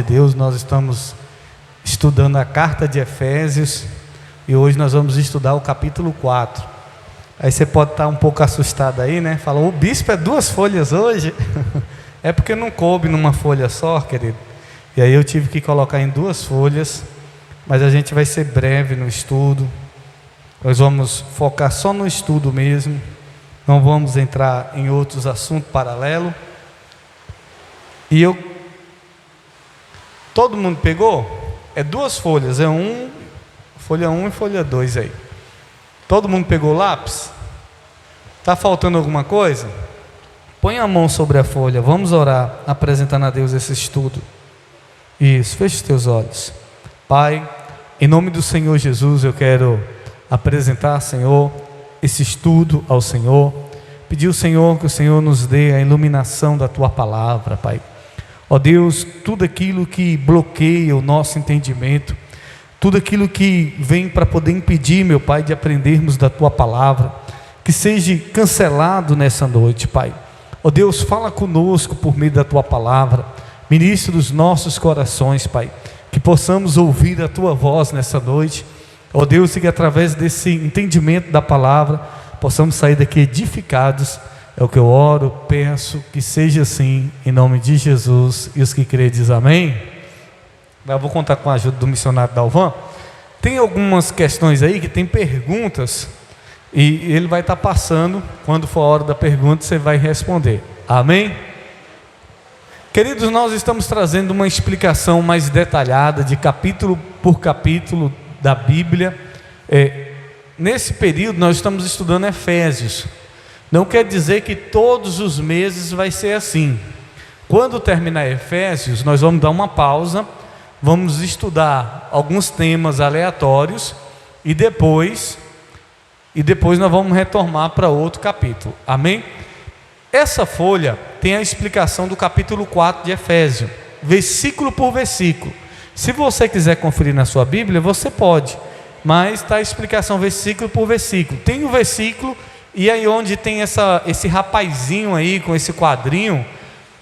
Deus, nós estamos estudando a carta de Efésios e hoje nós vamos estudar o capítulo 4. Aí você pode estar um pouco assustado aí, né? Fala, o bispo é 2 folhas hoje? É porque não coube numa folha só, querido. E aí eu tive que colocar em 2 folhas, mas a gente vai ser breve no estudo. Nós vamos focar só no estudo mesmo, não vamos entrar em outros assuntos paralelos. E todo mundo pegou? É 2 folhas, folha 1 e folha 2 aí. Todo mundo pegou o lápis? Está faltando alguma coisa? Põe a mão sobre a folha, vamos orar, apresentando a Deus esse estudo. Isso, feche os teus olhos. Pai, em nome do Senhor Jesus, eu quero apresentar, Senhor, esse estudo ao Senhor. Pedir ao Senhor que o Senhor nos dê a iluminação da Tua palavra, Pai. Ó Deus, tudo aquilo que bloqueia o nosso entendimento, tudo aquilo que vem para poder impedir, meu Pai, de aprendermos da Tua palavra, que seja cancelado nessa noite, Pai. Ó Deus, fala conosco por meio da Tua palavra, ministra os nossos corações, Pai, que possamos ouvir a Tua voz nessa noite. Ó Deus, e que através desse entendimento da palavra, possamos sair daqui edificados. É o que eu oro, peço que seja assim, em nome de Jesus. E os que crêem dizem amém. Eu vou contar com a ajuda do missionário Dalvan. Tem algumas questões aí que tem perguntas, e ele vai estar passando. Quando for a hora da pergunta, você vai responder. Amém? Queridos, nós estamos trazendo uma explicação mais detalhada, de capítulo por capítulo da Bíblia. Nesse período nós estamos estudando Efésios. Não quer dizer que todos os meses vai ser assim. Quando terminar Efésios, nós vamos dar uma pausa, vamos estudar alguns temas aleatórios e depois nós vamos retornar para outro capítulo. Amém? Essa folha tem a explicação do capítulo 4 de Efésios, versículo por versículo. Se você quiser conferir na sua Bíblia, você pode, mas está a explicação versículo por versículo. Tem o versículo, e aí onde tem esse rapazinho aí com esse quadrinho,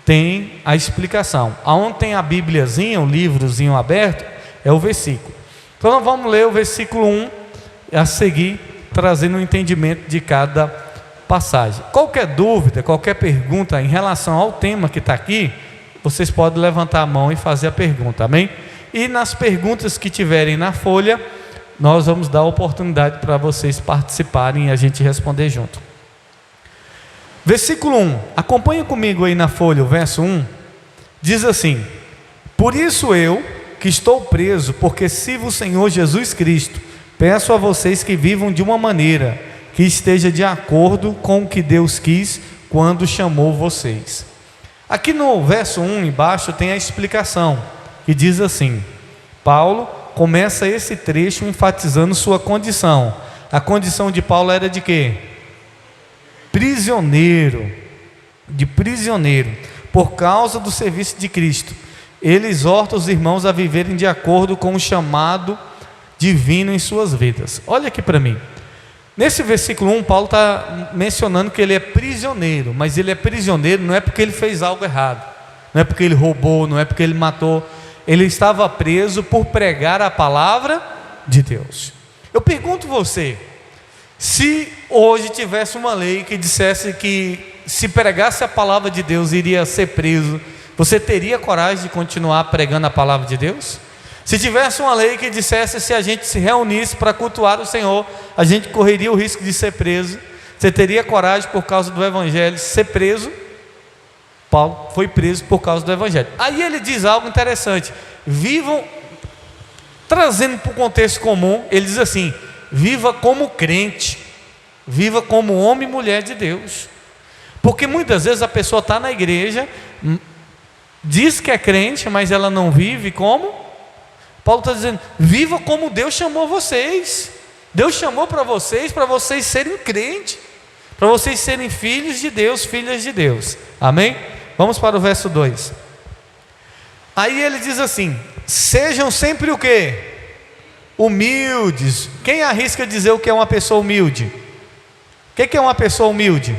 tem a explicação. Aonde tem a Bíbliazinha, o livrozinho aberto, é o versículo. Então nós vamos ler o versículo 1 a seguir, trazendo o entendimento de cada passagem. Qualquer dúvida, qualquer pergunta em relação ao tema que está aqui, vocês podem levantar a mão e fazer a pergunta, amém? E nas perguntas que tiverem na folha, nós vamos dar a oportunidade para vocês participarem e a gente responder junto. Versículo 1, acompanha comigo aí na folha, o verso 1, diz assim: por isso eu, que estou preso, porque sirvo o Senhor Jesus Cristo, peço a vocês que vivam de uma maneira que esteja de acordo com o que Deus quis quando chamou vocês. Aqui no verso 1 embaixo tem a explicação, que diz assim: Paulo começa esse trecho enfatizando sua condição. A condição de Paulo era de quê? Prisioneiro, por causa do serviço de Cristo. Ele exorta os irmãos a viverem de acordo com o chamado divino em suas vidas. Olha aqui para mim. Nesse versículo 1, Paulo está mencionando que ele é prisioneiro, mas ele é prisioneiro não é porque ele fez algo errado, não é porque ele roubou, não é porque ele matou. Ele estava preso por pregar a palavra de Deus. Eu pergunto você, se hoje tivesse uma lei que dissesse que se pregasse a palavra de Deus iria ser preso, você teria coragem de continuar pregando a palavra de Deus? Se tivesse uma lei que dissesse se a gente se reunisse para cultuar o Senhor, a gente correria o risco de ser preso, você teria coragem por causa do Evangelho de ser preso? Paulo foi preso por causa do Evangelho. Aí ele diz algo interessante: vivam, trazendo para o contexto comum, ele diz assim: viva como crente, viva como homem e mulher de Deus. Porque muitas vezes a pessoa está na igreja, diz que é crente, mas ela não vive como? Paulo está dizendo: viva como Deus chamou vocês. Deus chamou para vocês serem crentes, para vocês serem filhos de Deus, filhas de Deus. Amém? Vamos para o verso 2. Aí ele diz assim: sejam sempre o quê? Humildes. Quem arrisca dizer o que é uma pessoa humilde? O que é uma pessoa humilde?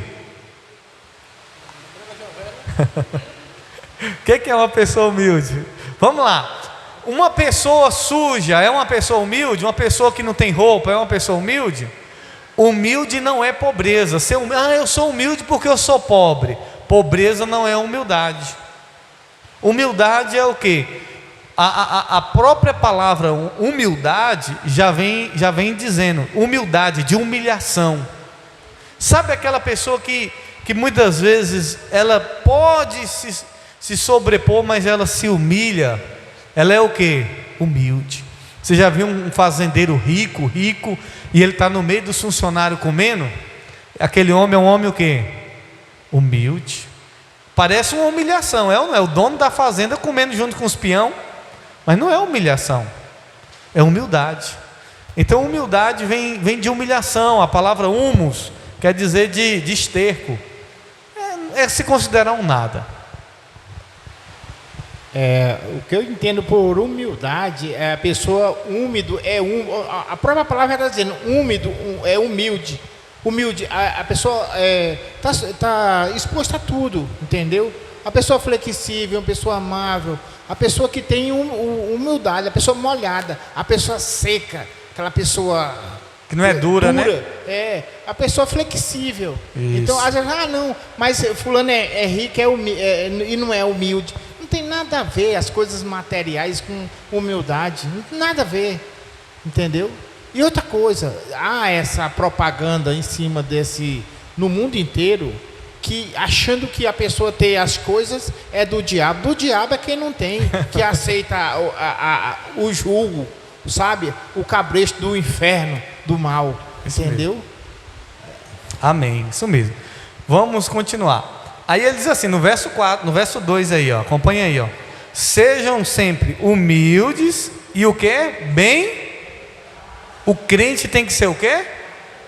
O que é uma pessoa humilde? Vamos lá. Uma pessoa suja é uma pessoa humilde? Uma pessoa que não tem roupa é uma pessoa humilde? Humilde não é pobreza. Eu sou humilde porque eu sou pobre. Pobreza não é humildade. Humildade é o quê? A própria palavra humildade já vem dizendo, humildade, de humilhação. Sabe aquela pessoa que muitas vezes ela pode se sobrepor, mas ela se humilha? Ela é o quê? Humilde. Você já viu um fazendeiro rico, e ele está no meio dos funcionários comendo? Aquele homem é um homem o quê? Humilde. Parece uma humilhação, é ou não é? O dono da fazenda comendo junto com os peão, mas não é humilhação, é humildade. Então humildade vem de humilhação. A palavra humus quer dizer de esterco, é se considerar um nada. O que eu entendo por humildade é a pessoa úmido, a própria palavra está dizendo, úmido é humilde. Humilde, a pessoa está exposta a tudo, entendeu? A pessoa flexível, a pessoa amável, a pessoa que tem humildade, a pessoa molhada, a pessoa seca, aquela pessoa que não é dura, né? A pessoa flexível. Isso. Então, às vezes, não, mas fulano é rico e não é humilde. Não tem nada a ver as coisas materiais com humildade, nada a ver, entendeu? E outra coisa, há essa propaganda em cima no mundo inteiro, que achando que a pessoa tem as coisas é do diabo. Do diabo é quem não tem, que aceita o jugo, sabe? O cabresto do inferno, do mal, entendeu? Amém, isso mesmo. Vamos continuar. Aí ele diz assim, no verso 4, no verso 2 aí, ó, acompanha aí, ó. Sejam sempre humildes e o quê? O crente tem que ser o quê?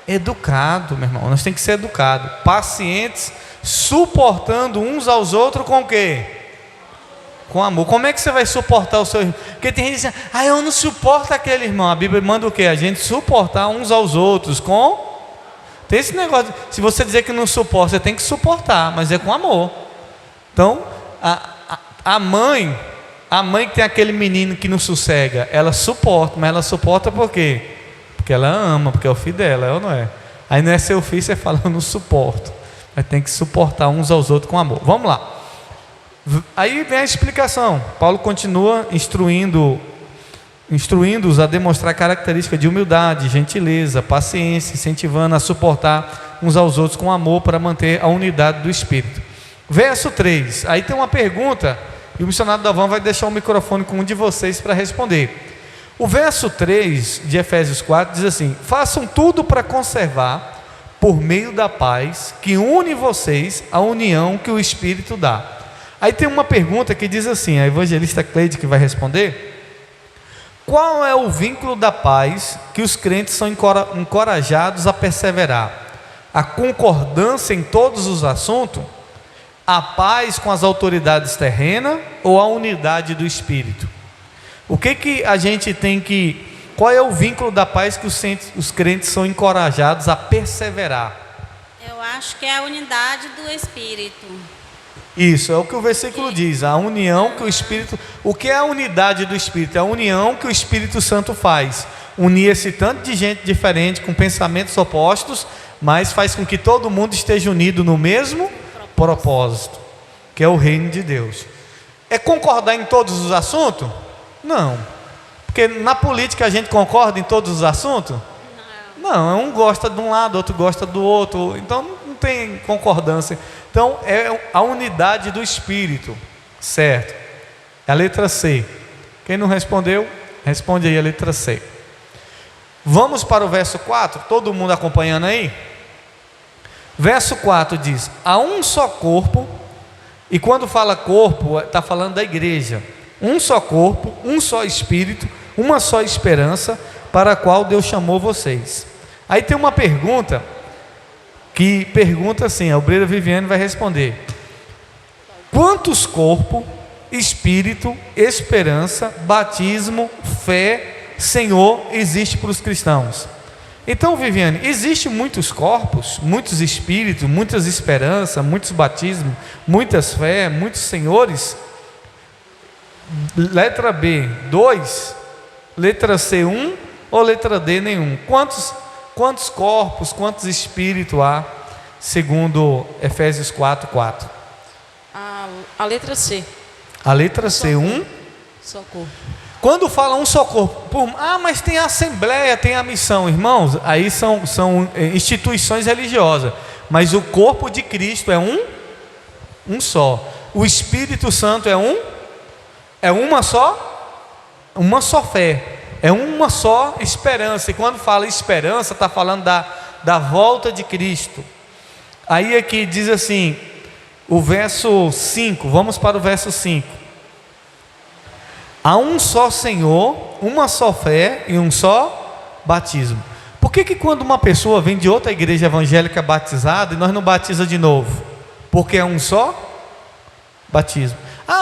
Educado, meu irmão. Nós temos que ser educados, pacientes, suportando uns aos outros com o quê? Com amor. Como é que você vai suportar o seu irmão? Porque tem gente que diz, eu não suporto aquele irmão. A Bíblia manda o quê? A gente suportar uns aos outros com... Tem esse negócio, se você dizer que não suporta, você tem que suportar, mas é com amor. Então, a mãe que tem aquele menino que não sossega, ela suporta, mas ela suporta por quê? Porque ela ama, porque é o filho dela, é ou não é? Aí não é seu filho, você fala, eu não suporto. Mas tem que suportar uns aos outros com amor. Vamos lá. Aí vem a explicação. Paulo continua instruindo-os a demonstrar características de humildade, gentileza, paciência, incentivando a suportar uns aos outros com amor para manter a unidade do Espírito. Verso 3, aí tem uma pergunta, e o missionário Dalvão vai deixar o microfone com um de vocês para responder. O verso 3 de Efésios 4 diz assim: façam tudo para conservar, por meio da paz, que une vocês à união que o Espírito dá. Aí tem uma pergunta que diz assim, a evangelista Cleide que vai responder: qual é o vínculo da paz que os crentes são encorajados a perseverar? A concordância em todos os assuntos? A paz com as autoridades terrenas ou a unidade do Espírito? O que a gente tem que... Qual é o vínculo da paz que os crentes são encorajados a perseverar? Eu acho que é a unidade do Espírito. Isso, é o que o versículo diz, a união que o Espírito... O que é a unidade do Espírito? É a união que o Espírito Santo faz. Unir esse tanto de gente diferente, com pensamentos opostos, mas faz com que todo mundo esteja unido no mesmo propósito, que é o reino de Deus. É concordar em todos os assuntos? Não. Porque na política a gente concorda em todos os assuntos? Não, um gosta de um lado, outro gosta do outro, então não tem concordância. Então é a unidade do Espírito, certo? É a letra C. Quem não respondeu, responde aí a letra C. Vamos para o verso 4, todo mundo acompanhando aí? Verso 4 diz: há um só corpo, e quando fala corpo, está falando da igreja. Um só corpo, um só Espírito, uma só esperança, para a qual Deus chamou vocês. Aí tem uma pergunta, que pergunta assim, a obreira Viviane vai responder: quantos corpos, Espírito, esperança, batismo, fé, Senhor existe para os cristãos? Então, Viviane, existem muitos corpos, muitos espíritos, muitas esperanças, muitos batismos, muitas fé, muitos senhores? Letra B, 2. Letra C, 1. Ou letra D, nenhum? Quantos corpos, quantos espíritos há, segundo Efésios 4:4? A letra C. A letra C, 1. Só corpo. Quando fala um só corpo, mas tem a assembleia, tem a missão, irmãos, aí são instituições religiosas, mas o corpo de Cristo é um só. O Espírito Santo é uma só fé, é uma só esperança. E quando fala esperança, está falando da volta de Cristo. Aí aqui diz assim, o verso 5, vamos para o verso 5. Há um só Senhor, uma só fé e um só batismo. Por que quando uma pessoa vem de outra igreja evangélica batizada e nós não batiza de novo? Porque é um só batismo.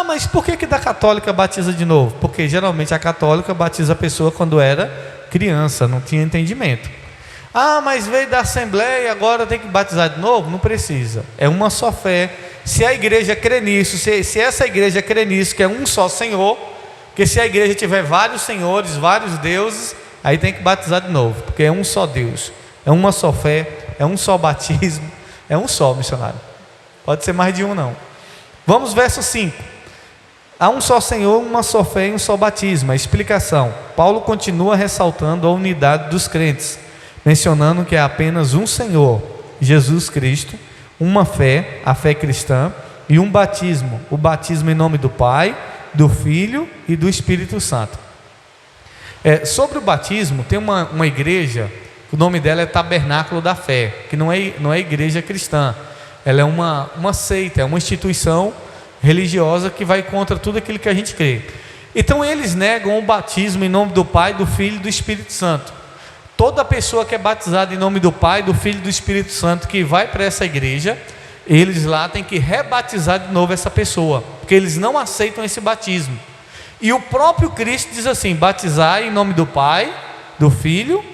Mas por que da católica batiza de novo? Porque geralmente a católica batiza a pessoa quando era criança, não tinha entendimento. Mas veio da assembleia e agora tem que batizar de novo? Não precisa, é uma só fé. Se a igreja crê nisso, se essa igreja crê nisso, que é um só Senhor, porque se a igreja tiver vários senhores, vários deuses, aí tem que batizar de novo, porque é um só Deus, é uma só fé, é um só batismo, é um só, missionário. Pode ser mais de um não. Vamos verso 5. Há um só Senhor, uma só fé e um só batismo. A explicação. Paulo continua ressaltando a unidade dos crentes, mencionando que há apenas um Senhor, Jesus Cristo, uma fé, a fé cristã, e um batismo, o batismo em nome do Pai, do Filho e do Espírito Santo. Sobre o batismo, tem uma igreja, o nome dela é Tabernáculo da Fé, que não é igreja cristã, ela é uma seita, é uma instituição religiosa que vai contra tudo aquilo que a gente crê. Então eles negam o batismo em nome do Pai, do Filho e do Espírito Santo. Toda pessoa que é batizada em nome do Pai, do Filho e do Espírito Santo, que vai para essa igreja, eles lá têm que rebatizar de novo essa pessoa, porque eles não aceitam esse batismo. E o próprio Cristo diz assim: batizar em nome do Pai, do Filho.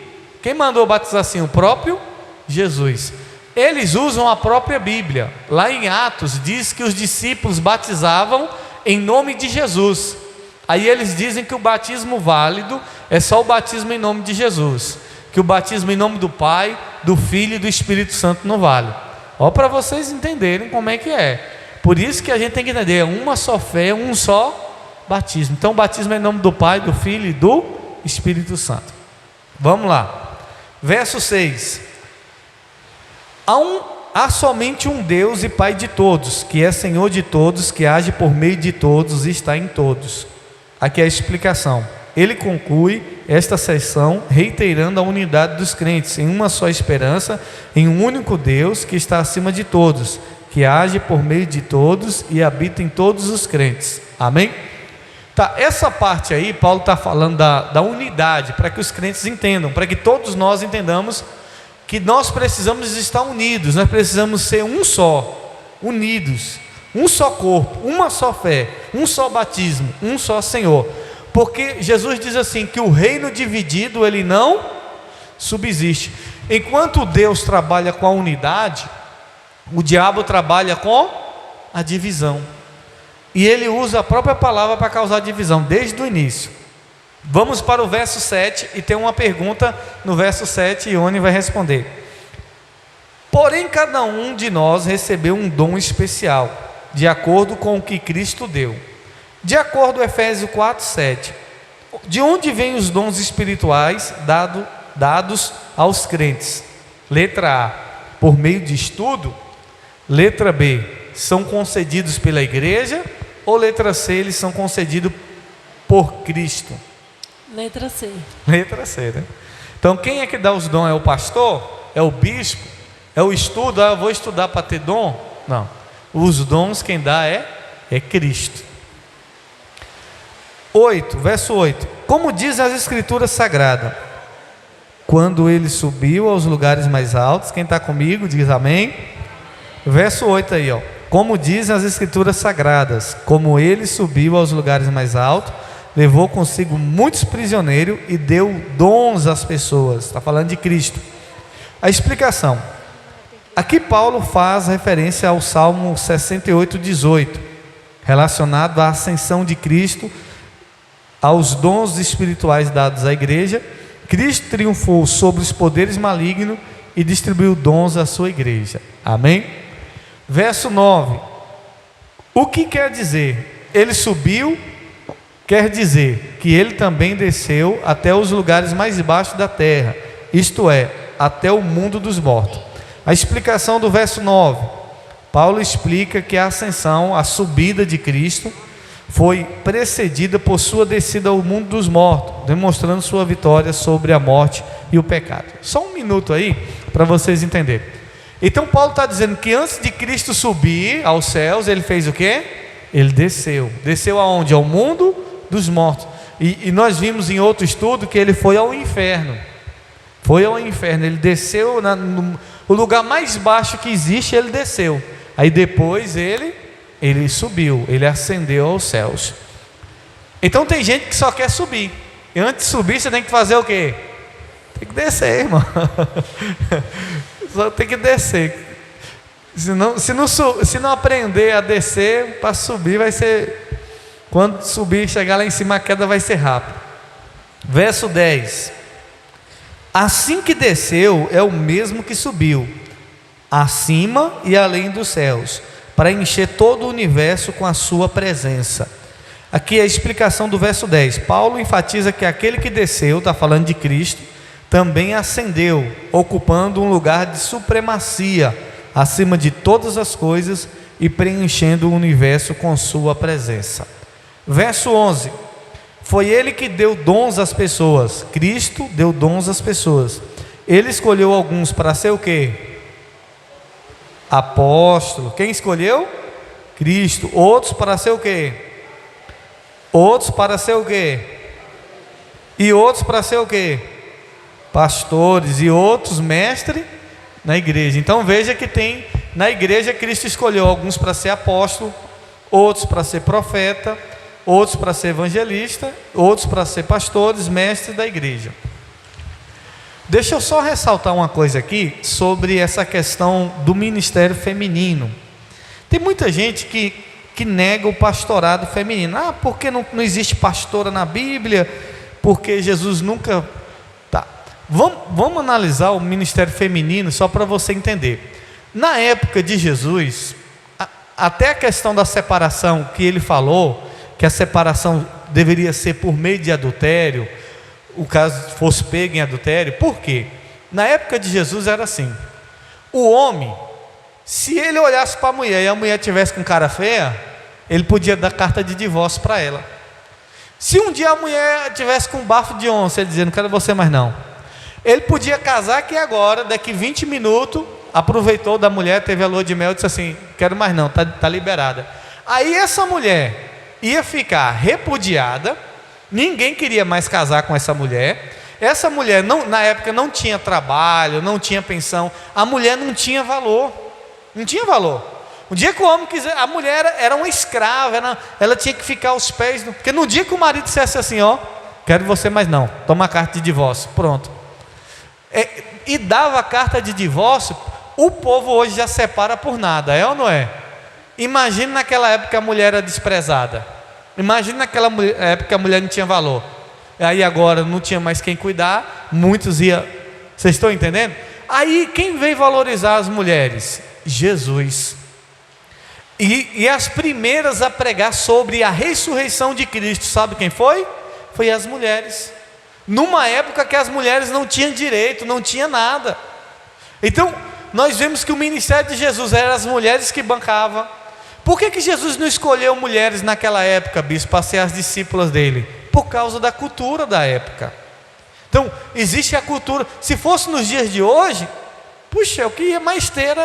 Quem mandou batizar assim? O próprio Jesus. Eles usam a própria Bíblia. Lá em Atos diz que os discípulos batizavam em nome de Jesus. Aí eles dizem que o batismo válido é só o batismo em nome de Jesus, que o batismo em nome do Pai, do Filho e do Espírito Santo não vale. Para vocês entenderem como é que é. Por isso que a gente tem que entender, é uma só fé, um só batismo. Então o batismo é em nome do Pai, do Filho e do Espírito Santo. Vamos lá, verso 6. Há somente um Deus e Pai de todos, que é Senhor de todos, que age por meio de todos e está em todos. Aqui é a explicação. Ele conclui esta seção reiterando a unidade dos crentes em uma só esperança, em um único Deus que está acima de todos, que age por meio de todos e habita em todos os crentes. Amém? Tá, essa parte aí, Paulo está falando da unidade, para que os crentes entendam, para que todos nós entendamos que nós precisamos estar unidos, nós precisamos ser um só, unidos, um só corpo, uma só fé, um só batismo, um só Senhor. Porque Jesus diz assim, que o reino dividido ele não subsiste. Enquanto Deus trabalha com a unidade, o diabo trabalha com a divisão. E ele usa a própria palavra para causar divisão, desde o início. Vamos para o verso 7 e tem uma pergunta no verso 7 e Ione vai responder. Porém cada um de nós recebeu um dom especial, de acordo com o que Cristo deu. De acordo com Efésios 4:7, de onde vêm os dons espirituais dados aos crentes? Letra A, por meio de estudo. Letra B, são concedidos pela igreja. Ou letra C, eles são concedidos por Cristo? Letra C. Letra C, né? Então quem é que dá os dons? É o pastor? É o bispo? É o estudo? Eu vou estudar para ter dom? Não, os dons quem dá é Cristo. 8, verso 8. Como dizem as escrituras sagradas, quando ele subiu aos lugares mais altos, quem está comigo diz amém. Verso 8 aí, como dizem as escrituras sagradas, como ele subiu aos lugares mais altos, levou consigo muitos prisioneiros e deu dons às pessoas. Está falando de Cristo. A explicação. Aqui Paulo faz referência ao Salmo 68:18, relacionado à ascensão de Cristo, aos dons espirituais dados à igreja. Cristo triunfou sobre os poderes malignos e distribuiu dons à sua igreja. Amém? Verso 9. O que quer dizer? Ele subiu, quer dizer que ele também desceu até os lugares mais baixos da terra, isto é, até o mundo dos mortos. A explicação do verso 9, Paulo explica que a ascensão, a subida de Cristo, foi precedida por sua descida ao mundo dos mortos, demonstrando sua vitória sobre a morte e o pecado. Só um minuto aí, para vocês entenderem. Então Paulo está dizendo que antes de Cristo subir aos céus, ele fez o quê? Ele desceu. Desceu aonde? Ao mundo dos mortos. E nós vimos em outro estudo que ele foi ao inferno. Foi ao inferno, ele desceu no lugar mais baixo que existe, ele desceu. Aí depois ele subiu, ele ascendeu aos céus. Então tem gente que só quer subir. E antes de subir você tem que fazer o quê? Tem que descer, irmão. Só tem que descer. Se não aprender a descer, para subir vai ser... Quando subir, chegar lá em cima, a queda vai ser rápida. Verso 10. Assim que desceu, é o mesmo que subiu, acima e além dos céus, para encher todo o universo com a sua presença. Aqui é a explicação do verso 10. Paulo enfatiza que aquele que desceu, está falando de Cristo, também ascendeu, ocupando um lugar de supremacia acima de todas as coisas e preenchendo o universo com sua presença. Verso 11. Foi ele que deu dons às pessoas. Cristo deu dons às pessoas. Ele escolheu alguns para ser o quê? Apóstolo. Quem escolheu? Cristo. Outros para ser o quê? Outros para ser o quê? E outros para ser o quê? Pastores. E outros mestres na igreja. Então veja que tem na igreja, Cristo escolheu alguns para ser apóstolo, outros para ser profeta, outros para ser evangelista, outros para ser pastores, mestres da igreja. Deixa eu só ressaltar uma coisa aqui sobre essa questão do ministério feminino. Tem muita gente que nega o pastorado feminino. Porque não existe pastora na Bíblia? Porque Jesus nunca... Tá. Vamos analisar o ministério feminino só para você entender. Na época de Jesus, até a questão da separação que ele falou, que a separação deveria ser por meio de adultério, o caso fosse pego em adultério. Por quê? Na época de Jesus era assim: o homem, se ele olhasse para a mulher e a mulher tivesse com cara feia, ele podia dar carta de divórcio para ela. Se um dia a mulher tivesse com um bafo de onça, ele dizia: não quero você mais não, ele podia casar aqui agora, daqui 20 minutos, aproveitou da mulher, teve a lua de mel e disse assim: quero mais não, está liberada. Aí essa mulher ia ficar repudiada, ninguém queria mais casar com essa mulher. Essa mulher na época não tinha trabalho, não tinha pensão, a mulher não tinha valor, não tinha valor. O dia que o homem quiser, a mulher era uma escrava, ela tinha que ficar aos pés, porque no dia que o marido dissesse assim: ó, quero você mais não, toma a carta de divórcio, pronto, e dava a carta de divórcio, o povo hoje já separa por nada, é ou não é? Imagina naquela época a mulher era desprezada. Imagina naquela época que a mulher não tinha valor. Aí agora não tinha mais quem cuidar, muitos iam... Vocês estão entendendo? Aí quem veio valorizar as mulheres? Jesus. E as primeiras a pregar sobre a ressurreição de Cristo, sabe quem foi? Foi as mulheres. Numa época que as mulheres não tinham direito, não tinha nada. Então nós vemos que o ministério de Jesus era as mulheres que bancavam. Por que Jesus não escolheu mulheres naquela época, bispo, para ser as discípulas dele? Por causa da cultura da época. Então, existe a cultura. Se fosse nos dias de hoje, puxa, o que ia mais ter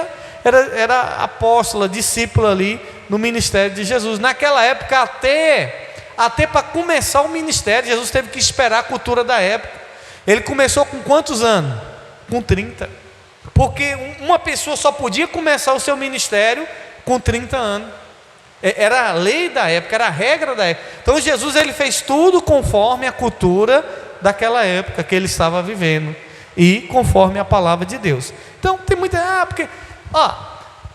era apóstola, discípula ali no ministério de Jesus. Naquela época, até para começar o ministério, Jesus teve que esperar a cultura da época. Ele começou com quantos anos? Com 30. Porque uma pessoa só podia começar o seu ministério com 30 anos. Era a lei da época, era a regra da época. Então Jesus, ele fez tudo conforme a cultura daquela época que ele estava vivendo e conforme a palavra de Deus. Então tem muita... porque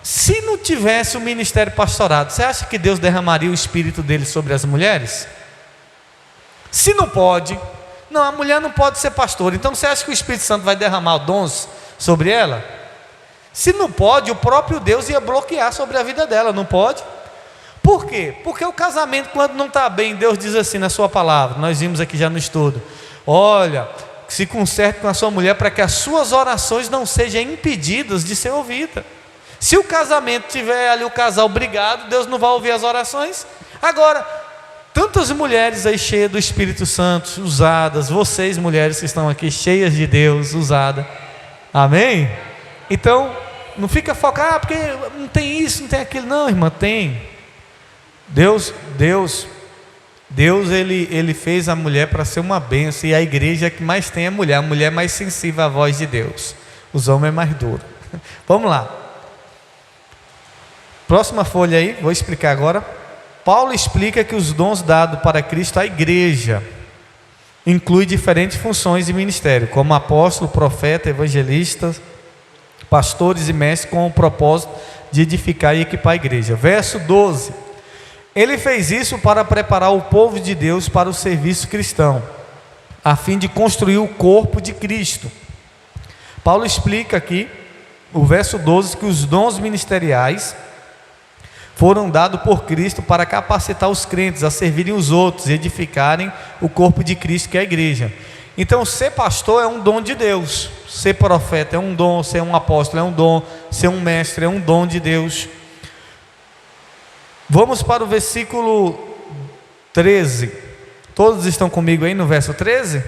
Se não tivesse o ministério pastorado, você acha que Deus derramaria o Espírito dele sobre as mulheres? Se não pode, não, a mulher não pode ser pastora, então você acha que o Espírito Santo vai derramar dons sobre ela? Se não pode, o próprio Deus ia bloquear sobre a vida dela, não pode? Por quê? Porque o casamento, quando não está bem, Deus diz assim na sua palavra, nós vimos aqui já no estudo: olha, se conserte com a sua mulher para que as suas orações não sejam impedidas de ser ouvidas. Se o casamento tiver ali o casal brigado, Deus não vai ouvir as orações. Agora, tantas mulheres aí cheias do Espírito Santo, usadas, vocês mulheres que estão aqui cheias de Deus, usadas, amém? Então, não fica focado, porque não tem isso, não tem aquilo, não, irmã, tem. Deus ele fez a mulher para ser uma bênção, e a igreja que mais tem é a mulher mais sensível à voz de Deus, os homens é mais duro. Vamos lá, próxima folha aí, vou explicar agora. Paulo explica que os dons dados para Cristo à igreja inclui diferentes funções e ministério, como apóstolo, profeta, evangelista, pastores e mestres, com o propósito de edificar e equipar a igreja. Verso 12: ele fez isso para preparar o povo de Deus para o serviço cristão, a fim de construir o corpo de Cristo. Paulo explica aqui, o verso 12, que os dons ministeriais foram dados por Cristo para capacitar os crentes a servirem os outros e edificarem o corpo de Cristo, que é a igreja. Então, ser pastor é um dom de Deus, ser profeta é um dom, ser um apóstolo é um dom, ser um mestre é um dom de Deus. Vamos para o versículo 13. Todos estão comigo aí no verso 13?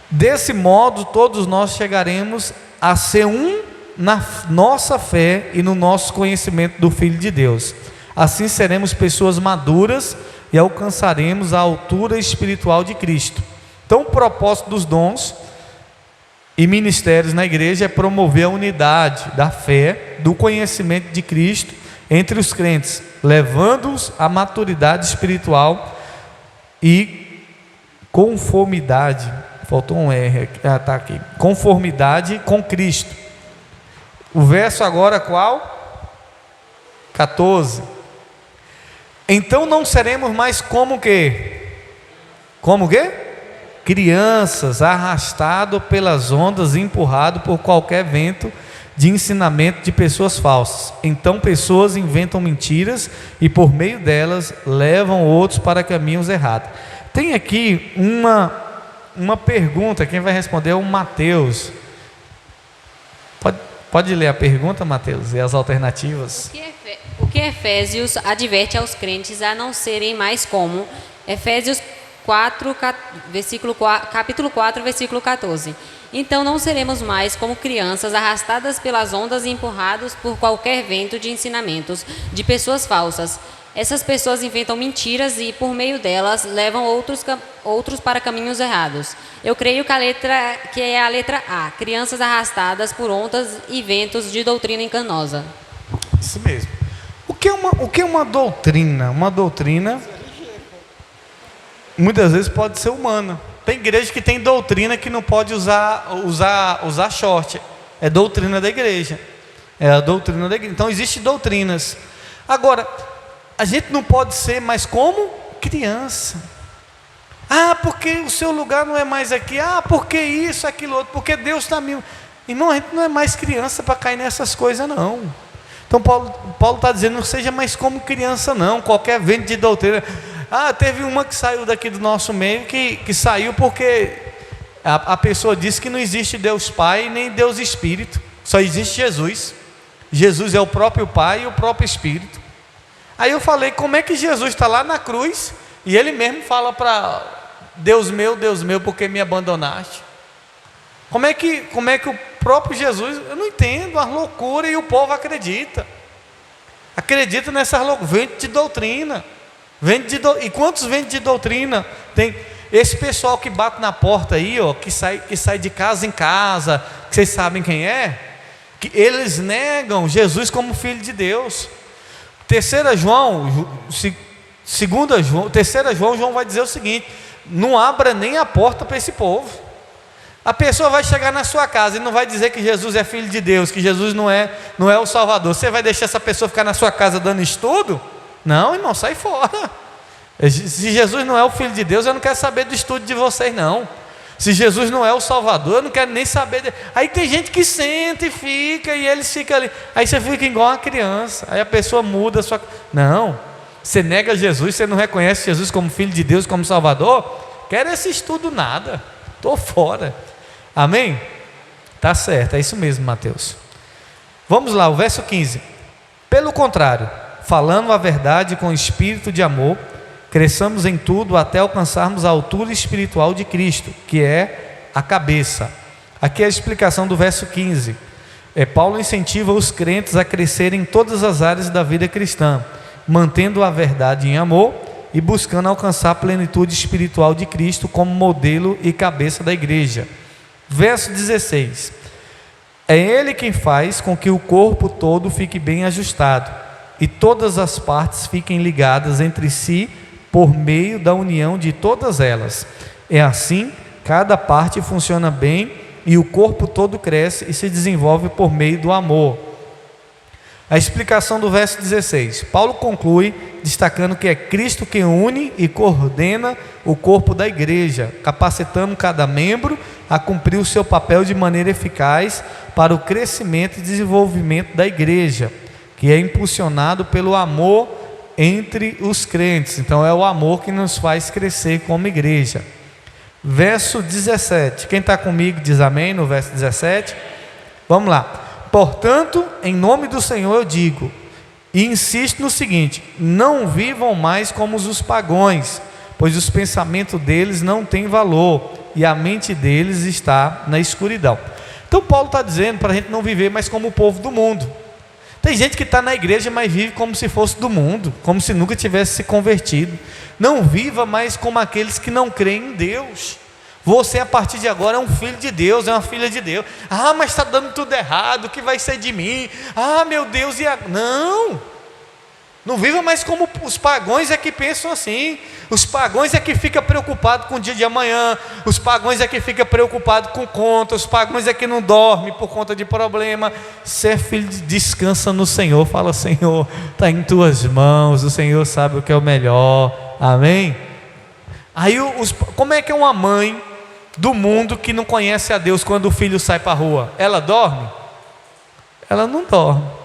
Desse modo, todos nós chegaremos a ser um na nossa fé e no nosso conhecimento do Filho de Deus. Assim seremos pessoas maduras e alcançaremos a altura espiritual de Cristo. Então, o propósito dos dons e ministérios na igreja é promover a unidade da fé, do conhecimento de Cristo entre os crentes, levando-os à maturidade espiritual e conformidade. Faltou um R aqui, está aqui. Conformidade com Cristo. O verso agora qual? 14. Então não seremos mais como o quê? Como o quê? Crianças, arrastados pelas ondas, empurrados por qualquer vento de ensinamento de pessoas falsas. Então pessoas inventam mentiras e por meio delas levam outros para caminhos errados. Tem aqui uma pergunta, quem vai responder é o Mateus. Pode ler a pergunta, Mateus, e as alternativas. O que Efésios adverte aos crentes a não serem mais como? Efésios 4, capítulo 4, versículo 14. Então não seremos mais como crianças arrastadas pelas ondas e empurrados por qualquer vento de ensinamentos de pessoas falsas. Essas pessoas inventam mentiras e, por meio delas, levam outros para caminhos errados. Eu creio que é a letra A, crianças arrastadas por ondas e ventos de doutrina enganosa. Isso mesmo. O que é uma doutrina? Uma doutrina, muitas vezes, pode ser humana. Tem igreja que tem doutrina que não pode usar short. É doutrina da igreja. É a doutrina da igreja. Então, existem doutrinas. Agora, a gente não pode ser mais como criança. Ah, porque o seu lugar não é mais aqui. Ah, porque isso, aquilo outro. Porque Deus está me... Irmão, a gente não é mais criança para cair nessas coisas, não. Então Paulo está dizendo, não seja mais como criança, não. Qualquer vento de doutrina. Ah, teve uma que saiu daqui do nosso meio, que saiu porque a pessoa disse que não existe Deus Pai nem Deus Espírito. Só existe Jesus. Jesus é o próprio Pai e o próprio Espírito. Aí eu falei, como é que Jesus está lá na cruz e ele mesmo fala para Deus meu, por que me abandonaste? Como é que o próprio Jesus, eu não entendo, a loucura, e o povo acredita nessa loucura, vento de doutrina, e quantos ventos de doutrina tem? Esse pessoal que bate na porta aí, ó, que sai de casa em casa, que vocês sabem quem é, que eles negam Jesus como Filho de Deus. Terceira João, João vai dizer o seguinte: não abra nem a porta para esse povo. A pessoa vai chegar na sua casa e não vai dizer que Jesus é filho de Deus, que Jesus não é o Salvador. Você vai deixar essa pessoa ficar na sua casa dando estudo? Não, irmão, sai fora. Se Jesus não é o filho de Deus, eu não quero saber do estudo de vocês, não. Se Jesus não é o Salvador, eu não quero nem saber. Aí tem gente que senta e fica, e eles ficam ali. Aí você fica igual uma criança. Aí a pessoa muda a sua. Não, você nega Jesus, você não reconhece Jesus como filho de Deus, como Salvador. Quero esse estudo nada. Estou fora. Amém? Tá certo, é isso mesmo, Mateus. Vamos lá, o verso 15. Pelo contrário, falando a verdade com espírito de amor, cresçamos em tudo até alcançarmos a altura espiritual de Cristo, que é a cabeça. Aqui é a explicação do verso 15. Paulo incentiva os crentes a crescerem em todas as áreas da vida cristã, mantendo a verdade em amor e buscando alcançar a plenitude espiritual de Cristo como modelo e cabeça da igreja. Verso 16. É Ele quem faz com que o corpo todo fique bem ajustado e todas as partes fiquem ligadas entre si por meio da união de todas elas. É assim, cada parte funciona bem e o corpo todo cresce e se desenvolve por meio do amor. A explicação do verso 16. Paulo conclui destacando que é Cristo quem une e coordena o corpo da igreja, capacitando cada membro a cumprir o seu papel de maneira eficaz para o crescimento e desenvolvimento da igreja, que é impulsionado pelo amor entre os crentes. Então é o amor que nos faz crescer como igreja. Verso 17. Quem está comigo diz amém no verso 17. Vamos lá. Portanto, em nome do Senhor eu digo e insisto no seguinte: não vivam mais como os pagãos, pois os pensamentos deles não têm valor e a mente deles está na escuridão. Então Paulo está dizendo para a gente não viver mais como o povo do mundo. Tem gente que está na igreja, mas vive como se fosse do mundo, como se nunca tivesse se convertido. Não viva mais como aqueles que não creem em Deus. Você a partir de agora é um filho de Deus, é uma filha de Deus. Ah, mas está dando tudo errado, o que vai ser de mim? Ah, meu Deus, não viva mais como os pagãos é que pensam assim. Os pagãos é que ficam preocupados com o dia de amanhã. Os pagãos é que ficam preocupados com conta. Os pagãos é que não dormem por conta de problema. Ser filho descansa no Senhor. Fala: Senhor, está em tuas mãos. O Senhor sabe o que é o melhor. Amém? Aí como é que é uma mãe do mundo que não conhece a Deus quando o filho sai para a rua? Ela dorme? Ela não dorme.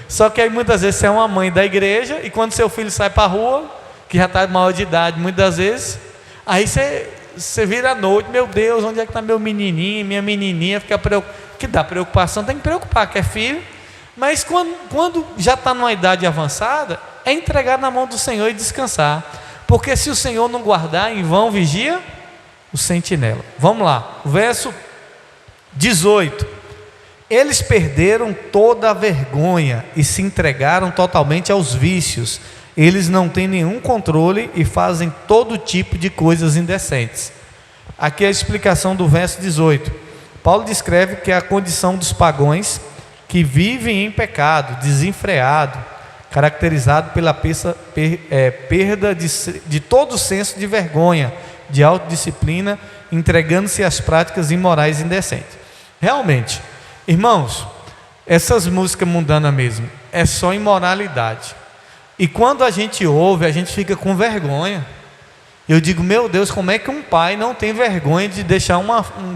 Só que aí muitas vezes você é uma mãe da igreja e quando seu filho sai para a rua, que já está maior de idade muitas vezes, aí você vira à noite: meu Deus, onde é que está meu menininho, minha menininha? Fica que dá preocupação, tem que preocupar, que é filho. Mas quando já está numa idade avançada, é entregar na mão do Senhor e descansar, porque se o Senhor não guardar, em vão vigia o sentinela. Vamos lá, verso 18. Eles perderam toda a vergonha e se entregaram totalmente aos vícios. Eles não têm nenhum controle e fazem todo tipo de coisas indecentes. Aqui é a explicação do verso 18. Paulo descreve que é a condição dos pagãos que vivem em pecado, desenfreado, caracterizado pela perda de todo senso de vergonha, de autodisciplina, entregando-se às práticas imorais indecentes. Realmente, irmãos, essas músicas mundanas mesmo, é só imoralidade. E quando a gente ouve, a gente fica com vergonha. Eu digo: meu Deus, como é que um pai não tem vergonha de deixar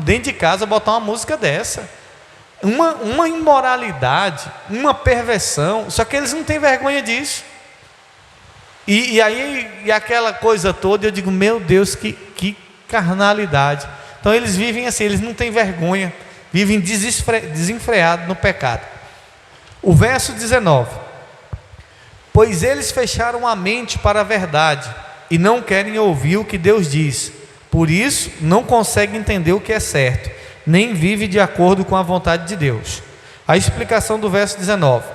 dentro de casa botar uma música dessa? Uma imoralidade, uma perversão, só que eles não têm vergonha disso. E aí aquela coisa toda, eu digo: meu Deus, que carnalidade. Então eles vivem assim, eles não têm vergonha, vivem desenfreados no pecado. O verso 19: pois eles fecharam a mente para a verdade e não querem ouvir o que Deus diz, por isso não conseguem entender o que é certo, nem vivem de acordo com a vontade de Deus. A explicação do verso 19: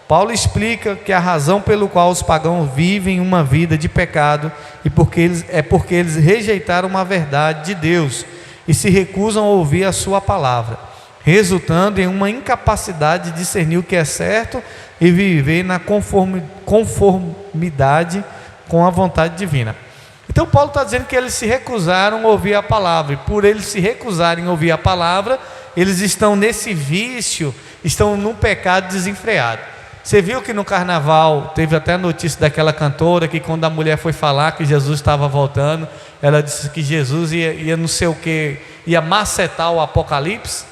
Paulo explica que a razão pelo qual os pagãos vivem uma vida de pecado porque eles rejeitaram a verdade de Deus e se recusam a ouvir a sua palavra, resultando em uma incapacidade de discernir o que é certo e viver na conformidade com a vontade divina. Então Paulo está dizendo que eles se recusaram a ouvir a palavra, e por eles se recusarem a ouvir a palavra, eles estão nesse vício, estão num pecado desenfreado. Você viu que no carnaval teve até a notícia daquela cantora que quando a mulher foi falar que Jesus estava voltando, ela disse que Jesus ia não sei o que, ia macetar o Apocalipse.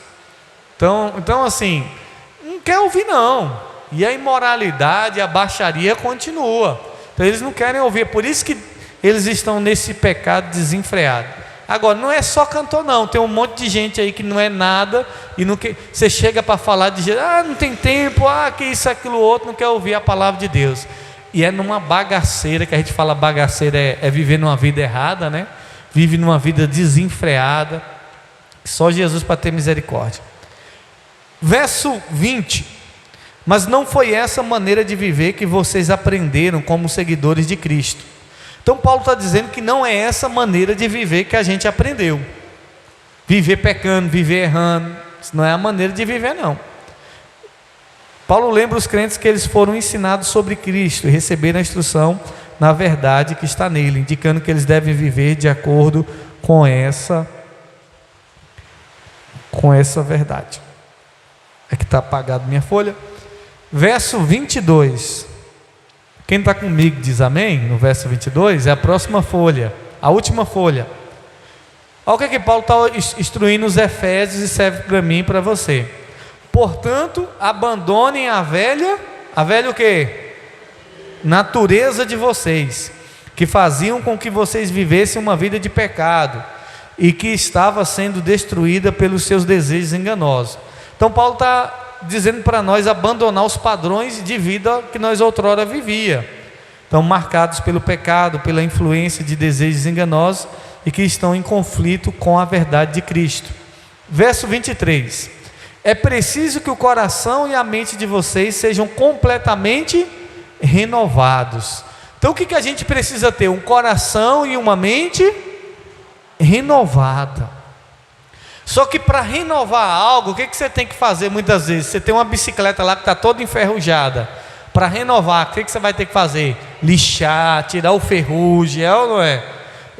Então assim, não quer ouvir não. E a imoralidade, a baixaria continua. Então eles não querem ouvir, por isso que eles estão nesse pecado desenfreado. Agora, não é só cantor não, tem um monte de gente aí que não é nada, e não quer, você chega para falar de Jesus, não tem tempo, que isso, aquilo, outro, não quer ouvir a palavra de Deus. E é numa bagaceira, que a gente fala bagaceira, é viver numa vida errada, né? Vive numa vida desenfreada, só Jesus para ter misericórdia. Verso 20: mas não foi essa maneira de viver que vocês aprenderam como seguidores de Cristo. Então Paulo está dizendo que não é essa maneira de viver que a gente aprendeu. Viver pecando, viver errando, isso não é a maneira de viver não. Paulo lembra os crentes que eles foram ensinados sobre Cristo e receberam a instrução na verdade que está nele, indicando que eles devem viver de acordo com essa verdade. É que está apagado minha folha. Verso 22. Quem está comigo diz amém? No verso 22 é a próxima folha, a última folha. Olha o que Paulo está instruindo os Efésios e serve para mim e para você. Portanto, abandonem a velha o quê? Natureza de vocês, que faziam com que vocês vivessem uma vida de pecado e que estava sendo destruída pelos seus desejos enganosos. Então Paulo está dizendo para nós abandonar os padrões de vida que nós outrora vivia, estão marcados pelo pecado, pela influência de desejos enganosos e que estão em conflito com a verdade de Cristo. Verso 23: é preciso que o coração e a mente de vocês sejam completamente renovados. Então o que a gente precisa ter? Um coração e uma mente renovada. Só que para renovar algo, o que você tem que fazer muitas vezes? Você tem uma bicicleta lá que está toda enferrujada. Para renovar, o que você vai ter que fazer? Lixar, tirar o ferrugem, é ou não é?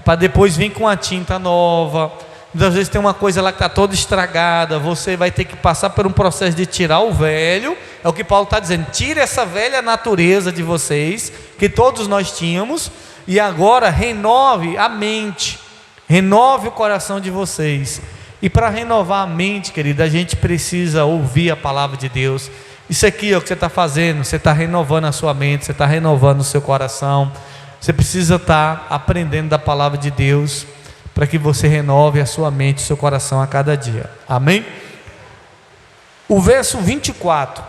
Para depois vir com a tinta nova. Muitas vezes tem uma coisa lá que está toda estragada, você vai ter que passar por um processo de tirar o velho. É o que Paulo está dizendo: tire essa velha natureza de vocês, que todos nós tínhamos, e agora renove a mente, renove o coração de vocês. E para renovar a mente, querida, a gente precisa ouvir a palavra de Deus. Isso aqui é o que você está fazendo, você está renovando a sua mente, você está renovando o seu coração. Você precisa estar aprendendo da palavra de Deus, para que você renove a sua mente, o seu coração a cada dia. Amém? O verso 24: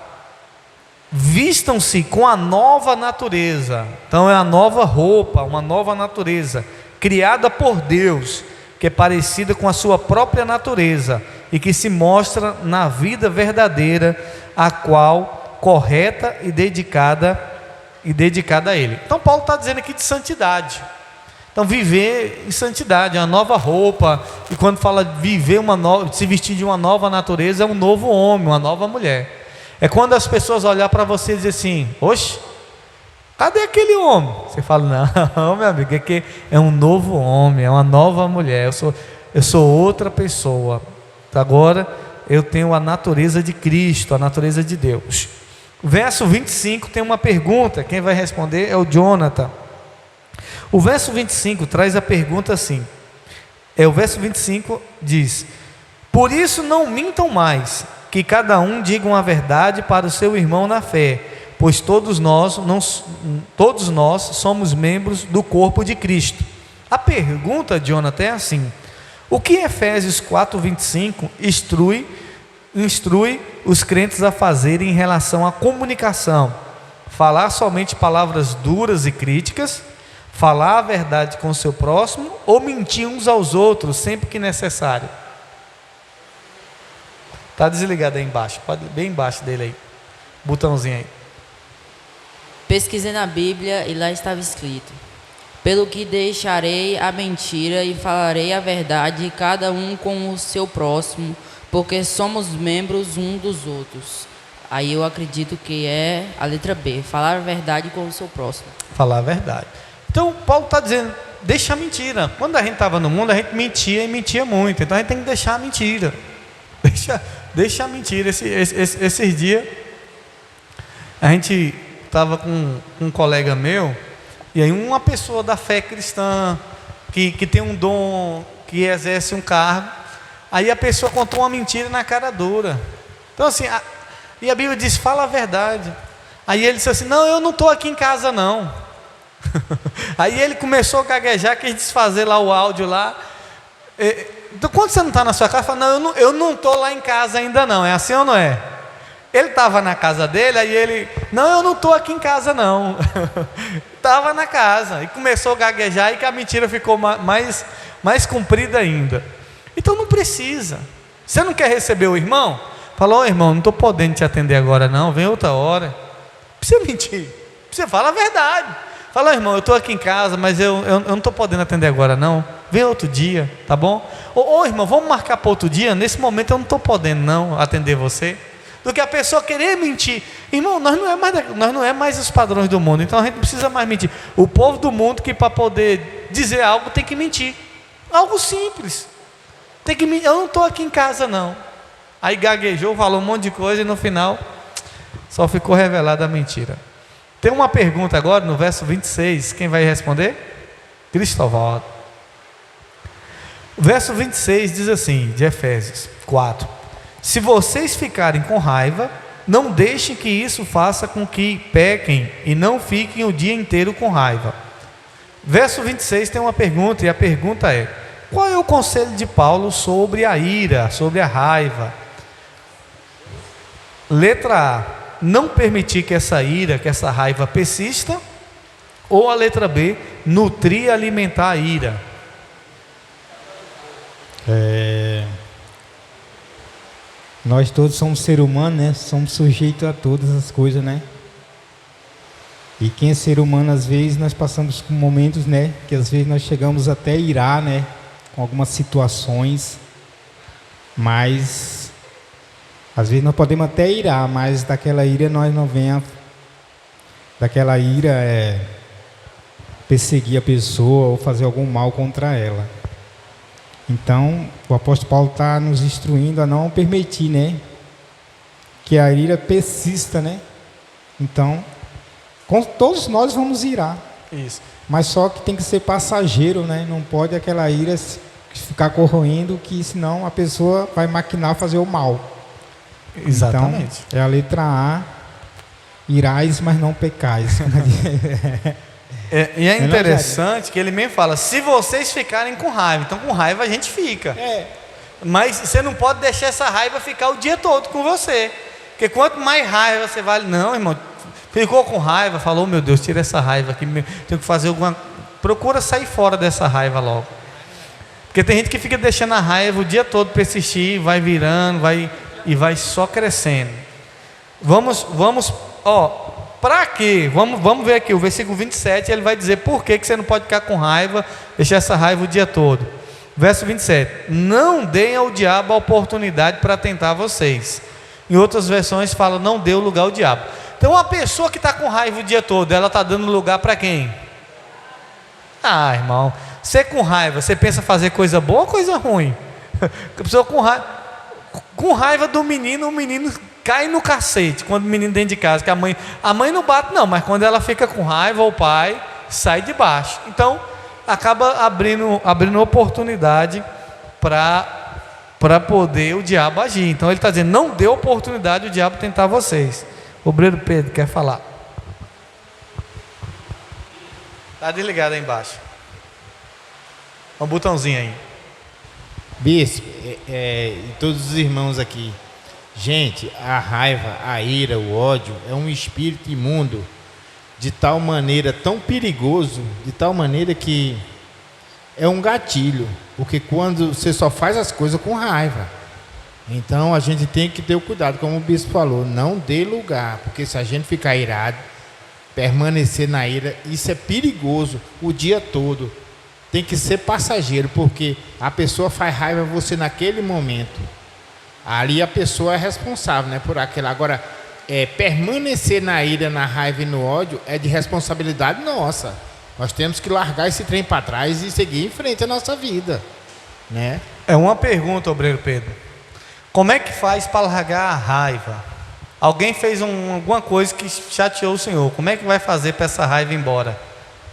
vistam-se com a nova natureza. Então é a nova roupa, uma nova natureza, criada por Deus, que é parecida com a sua própria natureza e que se mostra na vida verdadeira, a qual correta e dedicada a Ele. Então Paulo está dizendo aqui de santidade. Então viver em santidade é uma nova roupa, e quando fala viver se vestir de uma nova natureza, é um novo homem, uma nova mulher. É quando as pessoas olhar para você e dizer assim: oxe, cadê aquele homem? Você fala: não, meu amigo, é que é um novo homem, é uma nova mulher, eu sou outra pessoa. Agora eu tenho a natureza de Cristo, a natureza de Deus. Verso 25 tem uma pergunta, quem vai responder é o Jonathan. O verso 25 traz a pergunta assim, o verso 25 diz: por isso não mintam mais, que cada um diga uma verdade para o seu irmão na fé, pois todos nós somos membros do corpo de Cristo. A pergunta, Jonathan, é assim: o que Efésios 4:25 instrui os crentes a fazerem em relação à comunicação? Falar somente palavras duras e críticas, falar a verdade com o seu próximo, ou mentir uns aos outros sempre que necessário? Está desligado aí embaixo, pode bem embaixo dele aí, botãozinho aí. Pesquisei na Bíblia e lá estava escrito: pelo que deixarei a mentira e falarei a verdade, cada um com o seu próximo, porque somos membros um dos outros. Aí eu acredito que é a letra B, falar a verdade com o seu próximo. Falar a verdade. Então Paulo está dizendo, deixa a mentira. Quando a gente estava no mundo, a gente mentia e mentia muito. Então a gente tem que deixar a mentira. Deixa a mentira. Esses dias, a gente estava com um colega meu, e aí uma pessoa da fé cristã, que tem um dom, que exerce um cargo, aí a pessoa contou uma mentira na cara dura. Então assim, e a Bíblia diz, fala a verdade. Aí ele disse assim, não, eu não estou aqui em casa não. Aí ele começou a gaguejar, quis desfazer lá o áudio lá. Então quando você não está na sua casa, fala, não, eu não estou lá em casa ainda não. É assim ou não é? Ele estava na casa dele, aí ele, não, eu não estou aqui em casa não. Estava na casa. E começou a gaguejar, e que a mentira ficou mais comprida ainda. Então não precisa. Você não quer receber o irmão? Falou, irmão, não estou podendo te atender agora não, vem outra hora. Não precisa mentir, você fala a verdade. Fala, irmão, eu estou aqui em casa, mas eu não estou podendo atender agora não, vem outro dia, tá bom? Ou irmão, vamos marcar para outro dia, nesse momento eu não estou podendo não atender você. Do que a pessoa querer mentir. Irmão, nós não é mais os padrões do mundo, então a gente não precisa mais mentir. O povo do mundo que para poder dizer algo tem que mentir. Algo simples. Tem que mentir, eu não estou aqui em casa não. Aí gaguejou, falou um monte de coisa e no final só ficou revelada a mentira. Tem uma pergunta agora no verso 26, quem vai responder? Cristóvão. O verso 26 diz assim, de Efésios 4: se vocês ficarem com raiva, não deixem que isso faça com que pequem e não fiquem o dia inteiro com raiva. Verso 26 tem uma pergunta, e a pergunta é: qual é o conselho de Paulo sobre a ira, sobre a raiva? Letra A, não permitir que essa ira, que essa raiva persista. Ou a letra B, nutrir e alimentar a ira. Nós todos somos ser humano, né? Somos sujeitos a todas as coisas, né? E quem é ser humano, às vezes nós passamos por momentos, né? Que às vezes nós chegamos até a irar, né? Com algumas situações, mas às vezes nós podemos até irar, mas daquela ira nós não venha, daquela ira perseguir a pessoa ou fazer algum mal contra ela. Então o apóstolo Paulo está nos instruindo a não permitir, né, que a ira persista, né? Então todos nós vamos irar. Isso. Mas só que tem que ser passageiro, né? Não pode aquela ira ficar corroendo, que senão a pessoa vai maquinar fazer o mal. Exatamente. Então, é a letra A: irais, mas não pecais. E é interessante que ele mesmo fala, se vocês ficarem com raiva. Então com raiva a gente fica. Mas você não pode deixar essa raiva ficar o dia todo com você. Porque quanto mais raiva você vai... Não, irmão, ficou com raiva, falou, meu Deus, tira essa raiva aqui, tenho que fazer alguma... Procura sair fora dessa raiva logo. Porque tem gente que fica deixando a raiva o dia todo persistir, vai virando, e vai só crescendo. Vamos, para quê? Vamos ver aqui, o versículo 27, ele vai dizer por que você não pode ficar com raiva, deixar essa raiva o dia todo. Verso 27, não deem ao diabo a oportunidade para tentar vocês. Em outras versões fala, não dê o lugar ao diabo. Então uma pessoa que está com raiva o dia todo, ela está dando lugar para quem? Ah, irmão, você com raiva, você pensa fazer coisa boa ou coisa ruim? A pessoa com raiva do menino, o menino cai no cacete quando o menino dentro de casa, que a mãe não bate não, mas quando ela fica com raiva, o pai sai de baixo. Então acaba abrindo oportunidade para poder o diabo agir. Então ele está dizendo, não dê oportunidade o diabo tentar vocês. O obreiro Pedro quer falar. Está desligado aí embaixo. Um botãozinho aí. Bispo, e todos os irmãos aqui, gente, a raiva, a ira, o ódio é um espírito imundo, de tal maneira, tão perigoso, de tal maneira que é um gatilho, porque quando você só faz as coisas com raiva, então a gente tem que ter o cuidado, como o bispo falou, não dê lugar, porque se a gente ficar irado, permanecer na ira, isso é perigoso o dia todo. Tem que ser passageiro, porque a pessoa faz raiva a você naquele momento. Ali a pessoa é responsável, né, por aquilo. Agora, permanecer na ira, na raiva e no ódio é de responsabilidade nossa. Nós temos que largar esse trem para trás e seguir em frente a nossa vida, né? É uma pergunta, obreiro Pedro. Como é que faz para largar a raiva? Alguém fez alguma coisa que chateou o senhor. Como é que vai fazer para essa raiva ir embora?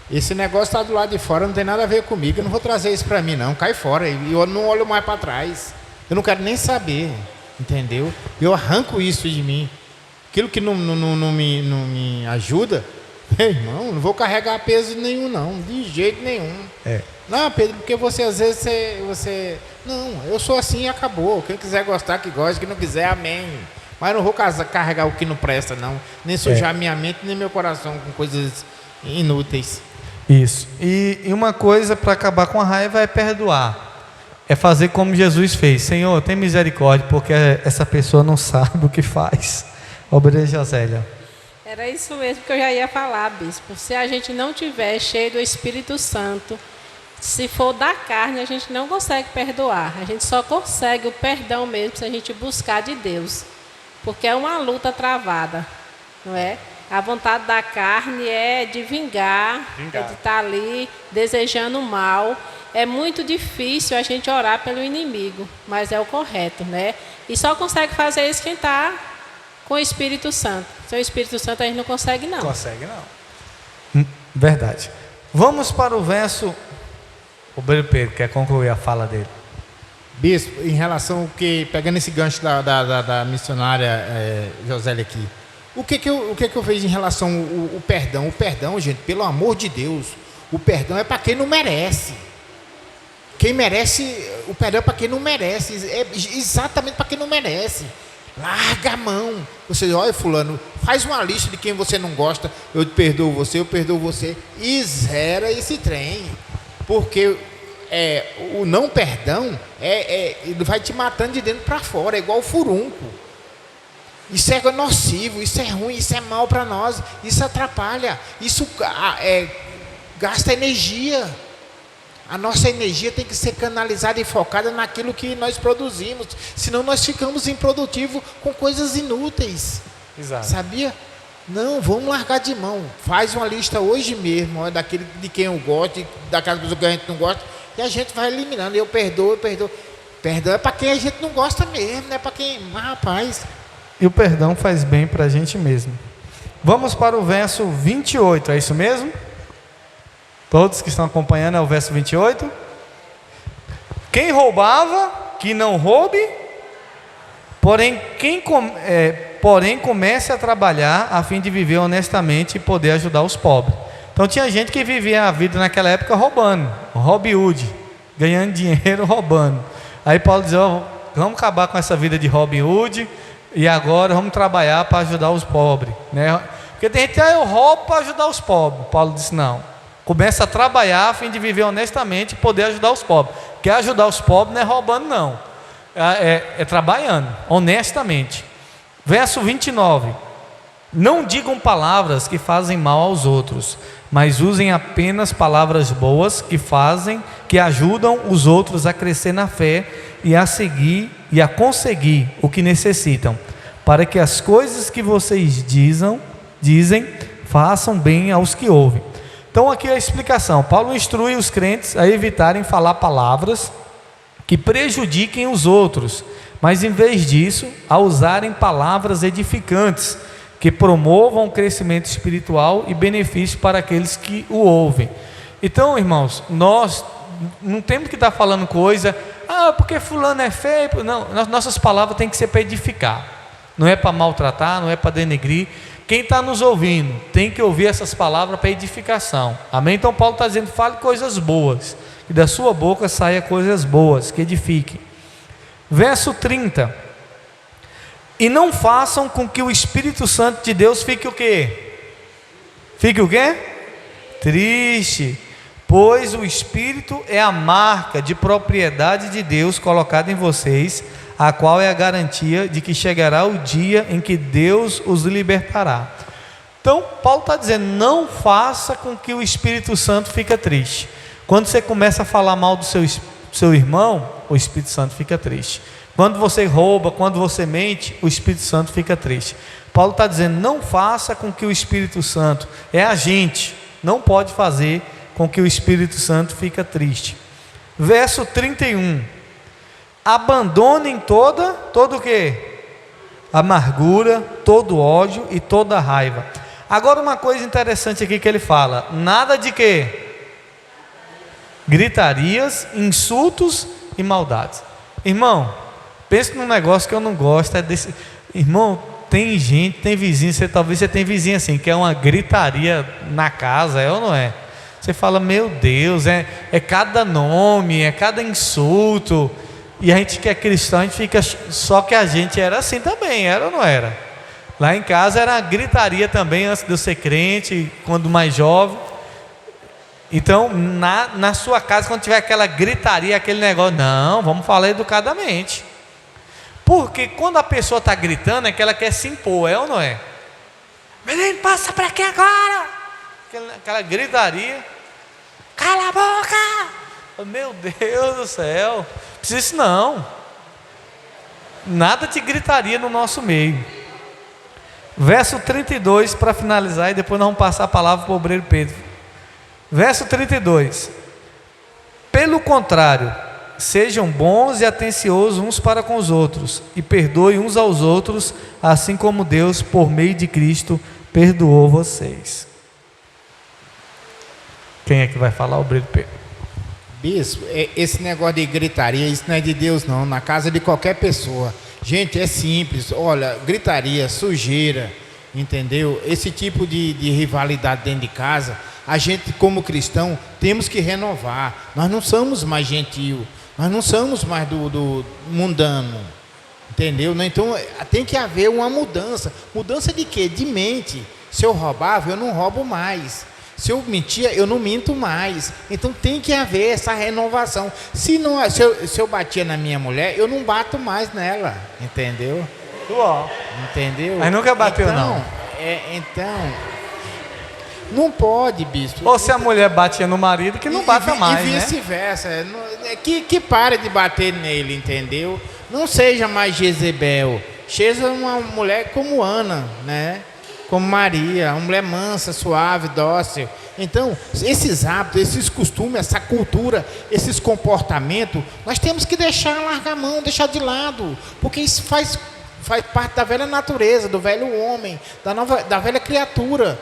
Esse negócio está do lado de fora, não tem nada a ver comigo. Eu não vou trazer isso para mim, não. Cai fora. E eu não olho mais para trás. Eu não quero nem saber, entendeu? Eu arranco isso de mim. Aquilo que não me ajuda, meu irmão, não vou carregar peso nenhum, não. De jeito nenhum. Não, Pedro, porque você às vezes você... Não, eu sou assim e acabou. Quem quiser gostar, que goste. Quem não quiser, amém. Mas eu não vou carregar o que não presta, não. Nem sujar minha mente, nem meu coração com coisas inúteis. Isso. E uma coisa para acabar com a raiva é perdoar. É fazer como Jesus fez. Senhor, tem misericórdia, porque essa pessoa não sabe o que faz. Obreiro Josélia. Era isso mesmo que eu já ia falar, bispo. Se a gente não tiver cheio do Espírito Santo, se for da carne, a gente não consegue perdoar. A gente só consegue o perdão mesmo se a gente buscar de Deus. Porque é uma luta travada, não é? A vontade da carne é de vingar. É de estar ali desejando mal. É muito difícil a gente orar pelo inimigo, mas é o correto, né? E só consegue fazer isso quem está com o Espírito Santo. Sem o Espírito Santo a gente não consegue, não. Consegue não. Verdade. Vamos para o verso. O obreiro Pedro quer concluir a fala dele. Bispo, em relação ao que, pegando esse gancho da missionária Josélia aqui, o que eu vejo em relação ao perdão? O perdão, gente, pelo amor de Deus, o perdão é para quem não merece. Quem merece, o perdão é para quem não merece, é exatamente para quem não merece. Larga a mão. Você, olha, fulano, faz uma lista de quem você não gosta, eu perdoo você, e esse trem. Porque o não perdão ele vai te matando de dentro para fora, é igual o furúnculo. Isso é nocivo, isso é ruim, isso é mal para nós, isso atrapalha, isso gasta energia. A nossa energia tem que ser canalizada e focada naquilo que nós produzimos, senão nós ficamos improdutivos com coisas inúteis. Exato. Sabia? Não, vamos largar de mão. Faz uma lista hoje mesmo, daquele de quem eu gosto, daquelas pessoas que a gente não gosta, e a gente vai eliminando. Eu perdoo. Perdão é para quem a gente não gosta mesmo, não é para quem... rapaz... E o perdão faz bem para a gente mesmo. Vamos para o verso 28, é isso mesmo? Todos que estão acompanhando é o verso 28. Quem roubava, que não roube, porém comece a trabalhar a fim de viver honestamente e poder ajudar os pobres. Então tinha gente que vivia a vida naquela época roubando, Robin Hood, ganhando dinheiro roubando. Aí Paulo dizia, vamos acabar com essa vida de Robin Hood e agora vamos trabalhar para ajudar os pobres, né? Porque tem gente, eu roubo para ajudar os pobres. Paulo disse, não, começa a trabalhar a fim de viver honestamente e poder ajudar os pobres. Quer ajudar os pobres não é roubando, não, é trabalhando honestamente. Verso 29, não digam palavras que fazem mal aos outros, mas usem apenas palavras boas que ajudam os outros a crescer na fé e a conseguir o que necessitam, para que as coisas que vocês dizem façam bem aos que ouvem. Então aqui é a explicação. Paulo instrui os crentes a evitarem falar palavras que prejudiquem os outros, mas em vez disso, a usarem palavras edificantes, que promovam o crescimento espiritual e benefício para aqueles que o ouvem. Então, irmãos, nós não temos que estar falando coisa, porque fulano é feio. Não, nossas palavras têm que ser para edificar, não é para maltratar, não é para denegrir. Quem está nos ouvindo tem que ouvir essas palavras para edificação, amém? Então Paulo está dizendo, fale coisas boas, que da sua boca saia coisas boas, que edifiquem. Verso 30, e não façam com que o Espírito Santo de Deus fique o quê? Fique o quê? Triste, pois o Espírito é a marca de propriedade de Deus colocada em vocês, a qual é a garantia de que chegará o dia em que Deus os libertará. Então Paulo está dizendo, não faça com que o Espírito Santo fique triste. Quando você começa a falar mal do seu irmão, o Espírito Santo fica triste. Quando você rouba, quando você mente, o Espírito Santo fica triste. Paulo está dizendo, não faça com que o Espírito Santo, é a gente, não pode fazer com que o Espírito Santo fica triste. Verso 31. Abandonem todo o quê? Amargura, todo ódio e toda raiva. Agora uma coisa interessante aqui que ele fala: nada de quê? Gritarias, insultos e maldades. Irmão, pensa num negócio que eu não gosto, é desse. Irmão, tem gente, tem vizinho, talvez você tenha vizinho assim, que é uma gritaria na casa, é ou não é? Você fala, meu Deus, é cada nome, é cada insulto. E a gente que é cristão, a gente fica, só que a gente era assim também, era ou não era? Lá em casa era gritaria também, antes de eu ser crente, quando mais jovem. Então, na sua casa, quando tiver aquela gritaria, aquele negócio, não, vamos falar educadamente. Porque quando a pessoa está gritando, é que ela quer se impor, é ou não é? Menino, passa para aqui agora! Aquela gritaria. Cala a boca! Meu Deus do céu, precisa isso não. Nada de gritaria no nosso meio. Verso 32, para finalizar, e depois nós vamos passar a palavra para o obreiro Pedro. Verso 32. Pelo contrário, sejam bons e atenciosos uns para com os outros, e perdoem uns aos outros, assim como Deus, por meio de Cristo, perdoou vocês. Quem é que vai falar? O obreiro Pedro. Bispo, esse negócio de gritaria, isso não é de Deus não, na casa de qualquer pessoa. Gente, é simples, olha, gritaria, sujeira, entendeu? Esse tipo de rivalidade dentro de casa, a gente como cristão temos que renovar. Nós não somos mais gentil, nós não somos mais do mundano, entendeu? Então tem que haver uma mudança. Mudança de quê? De mente. Se eu roubava, eu não roubo mais. Se eu mentia, eu não minto mais. Então tem que haver essa renovação. Se eu batia na minha mulher, eu não bato mais nela, entendeu? Entendeu? Mas nunca bateu então, não. Então, não pode, bispo. Ou se a mulher batia no marido, que não bata mais, e né? vice-versa. Que pare de bater nele, entendeu? Não seja mais Jezebel. Seja uma mulher como Ana, né? Como Maria, uma mulher mansa, suave, dócil. Então, esses hábitos, esses costumes, essa cultura, esses comportamentos, nós temos que largar a mão, deixar de lado, porque isso faz parte da velha natureza, do velho homem, da velha criatura.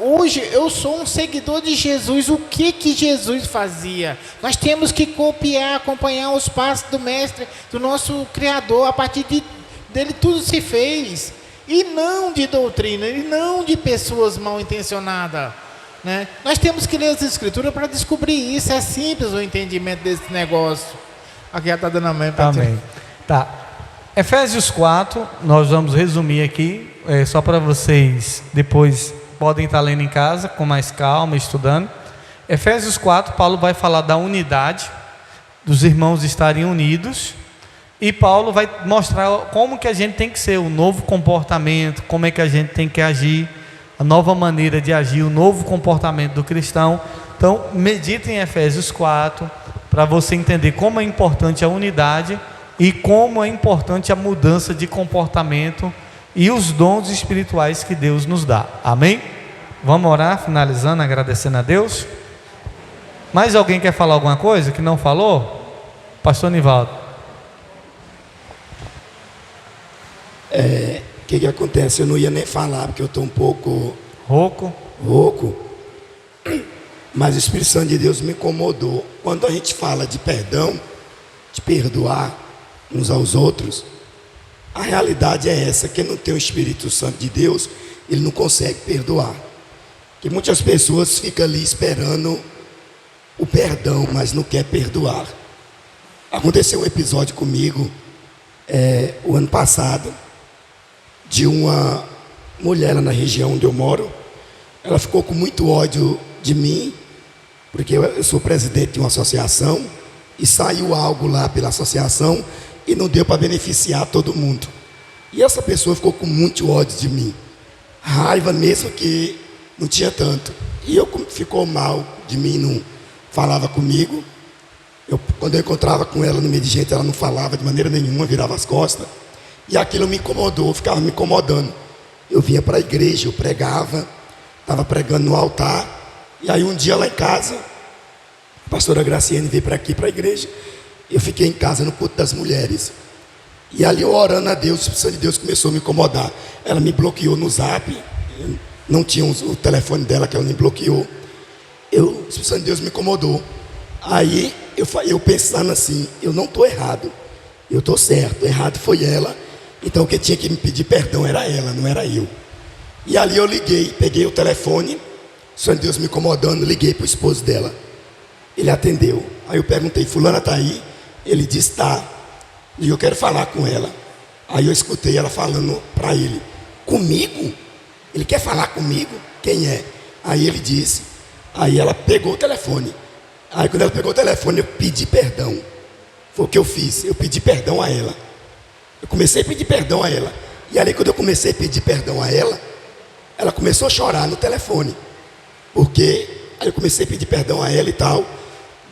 Hoje eu sou um seguidor de Jesus. O que Jesus fazia? Nós temos que copiar, acompanhar os passos do mestre, do nosso Criador. A partir dele tudo se fez. E não de doutrina, e não de pessoas mal intencionadas, né? Nós temos que ler as escrituras para descobrir isso. É simples o entendimento desse negócio. Aqui já está dando amém. Amém. Tá. Efésios 4, nós vamos resumir aqui, só para vocês depois podem estar lendo em casa com mais calma, estudando. Efésios 4, Paulo vai falar da unidade, dos irmãos estarem unidos. E Paulo vai mostrar como que a gente tem que ser, o novo comportamento, como é que a gente tem que agir, a nova maneira de agir, o novo comportamento do cristão. Então, medite em Efésios 4, para você entender como é importante a unidade e como é importante a mudança de comportamento e os dons espirituais que Deus nos dá. Amém? Vamos orar, finalizando, agradecendo a Deus. Mais alguém quer falar alguma coisa que não falou? Pastor Nivaldo. O que acontece? Eu não ia nem falar, porque eu estou um pouco rouco, mas o Espírito Santo de Deus me incomodou. Quando a gente fala de perdão, de perdoar uns aos outros, a realidade é essa: quem não tem o Espírito Santo de Deus, ele não consegue perdoar. Porque muitas pessoas ficam ali esperando o perdão, mas não quer perdoar. Aconteceu um episódio comigo o ano passado, de uma mulher lá na região onde eu moro. Ela ficou com muito ódio de mim, porque eu sou presidente de uma associação, e saiu algo lá pela associação e não deu para beneficiar todo mundo. E essa pessoa ficou com muito ódio de mim, raiva mesmo que não tinha tanto. E ficou mal de mim, não falava comigo. Quando eu encontrava com ela no meio de gente, ela não falava de maneira nenhuma, virava as costas. E aquilo me incomodou, ficava me incomodando. Eu vinha para a igreja, eu pregava, estava pregando no altar, E aí um dia lá em casa, a pastora Graciane veio para aqui, para a igreja. Eu fiquei em casa no culto das mulheres. E ali eu orando a Deus, o Espírito Santo de Deus começou a me incomodar. Ela me bloqueou no zap. Não tinha o telefone dela que ela me bloqueou. O Espírito Santo de Deus me incomodou. Aí eu pensando assim, eu não estou errado. Eu estou certo, errado foi ela. Então quem tinha que me pedir perdão era ela, não era eu. E ali eu liguei, peguei o telefone. O Senhor de Deus me incomodando, liguei para o esposo dela. Ele atendeu. Aí eu perguntei, fulana está aí? Ele disse, está. E eu quero falar com ela. Aí eu escutei ela falando para ele, comigo? Ele quer falar comigo? Quem é? Aí ele disse. Aí ela pegou o telefone. Aí quando ela pegou o telefone, eu pedi perdão. Foi o que eu fiz, eu pedi perdão a ela. Eu comecei a pedir perdão a ela. E ali quando eu comecei a pedir perdão a ela, ela começou a chorar no telefone. Porque aí eu comecei a pedir perdão a ela e tal,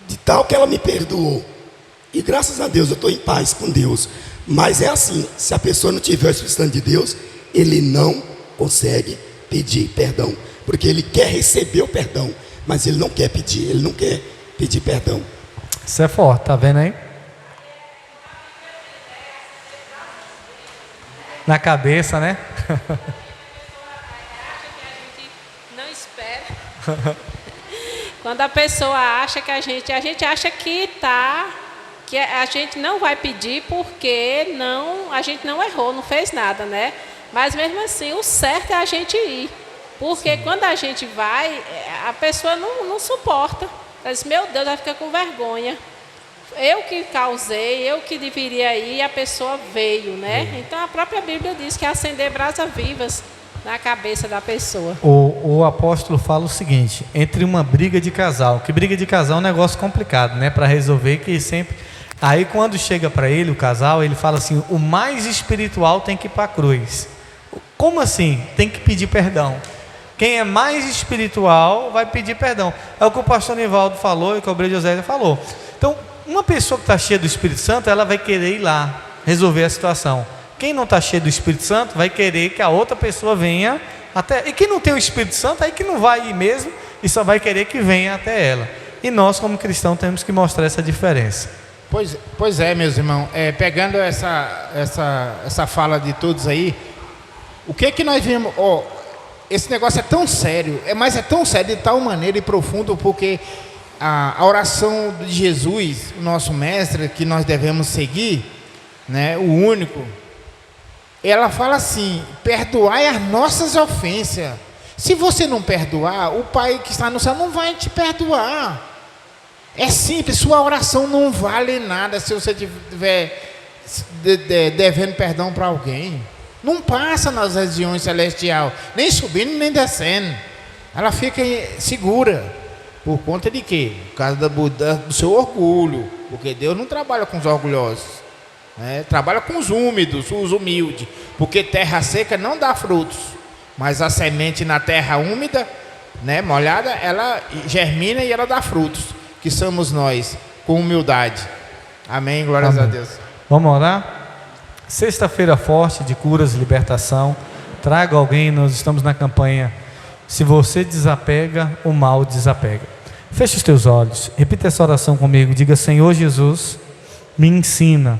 de tal que ela me perdoou. E graças a Deus eu estou em paz com Deus. Mas é assim, se a pessoa não tiver o Espírito Santo de Deus, ele não consegue pedir perdão. Porque ele quer receber o perdão, mas ele não quer pedir, ele não quer pedir perdão. Isso é forte, tá vendo aí? Na cabeça, né? Não espera. Quando a pessoa acha que a gente acha que a gente não vai pedir porque a gente não errou, não fez nada, né? Mas mesmo assim, o certo é a gente ir. Porque quando a gente vai, a pessoa não suporta. Ela diz, meu Deus, vai ficar com vergonha. Eu que causei, eu que deveria ir, e a pessoa veio, né? Então a própria Bíblia diz que é acender brasas vivas na cabeça da pessoa. O apóstolo fala o seguinte, entre uma briga de casal, que briga de casal é um negócio complicado, né? Para resolver, que sempre... Aí quando chega para ele, o casal, ele fala assim, o mais espiritual tem que ir para a cruz. Como assim? Tem que pedir perdão. Quem é mais espiritual vai pedir perdão. É o que o pastor Nivaldo falou e o que o Obreiro José falou. Então, uma pessoa que está cheia do Espírito Santo, ela vai querer ir lá resolver a situação. Quem não está cheio do Espírito Santo vai querer que a outra pessoa venha até... E quem não tem o Espírito Santo, aí que não vai ir mesmo e só vai querer que venha até ela. E nós, como cristãos, temos que mostrar essa diferença. Pois é, meus irmãos. Pegando essa fala de todos aí, o que nós vimos... esse negócio é tão sério, mas é tão sério de tal maneira e profundo, porque a oração de Jesus, o nosso mestre, que nós devemos seguir, né, o único, ela fala assim, perdoai as nossas ofensas. Se você não perdoar, o Pai que está no céu não vai te perdoar. É simples, sua oração não vale nada se você estiver devendo perdão para alguém. Não passa nas regiões celestiais, nem subindo nem descendo. Ela fica segura. Por conta de quê? Por causa do seu orgulho. Porque Deus não trabalha com os orgulhosos, né? Trabalha com os úmidos, os humildes. Porque terra seca não dá frutos. Mas a semente na terra úmida, né, molhada, ela germina e ela dá frutos. Que somos nós, com humildade. Amém, glórias a Deus. Vamos orar? Sexta-feira forte de curas e libertação. Traga alguém, nós estamos na campanha. Se você desapega, o mal desapega. Feche os teus olhos, repita essa oração comigo. Diga, Senhor Jesus, me ensina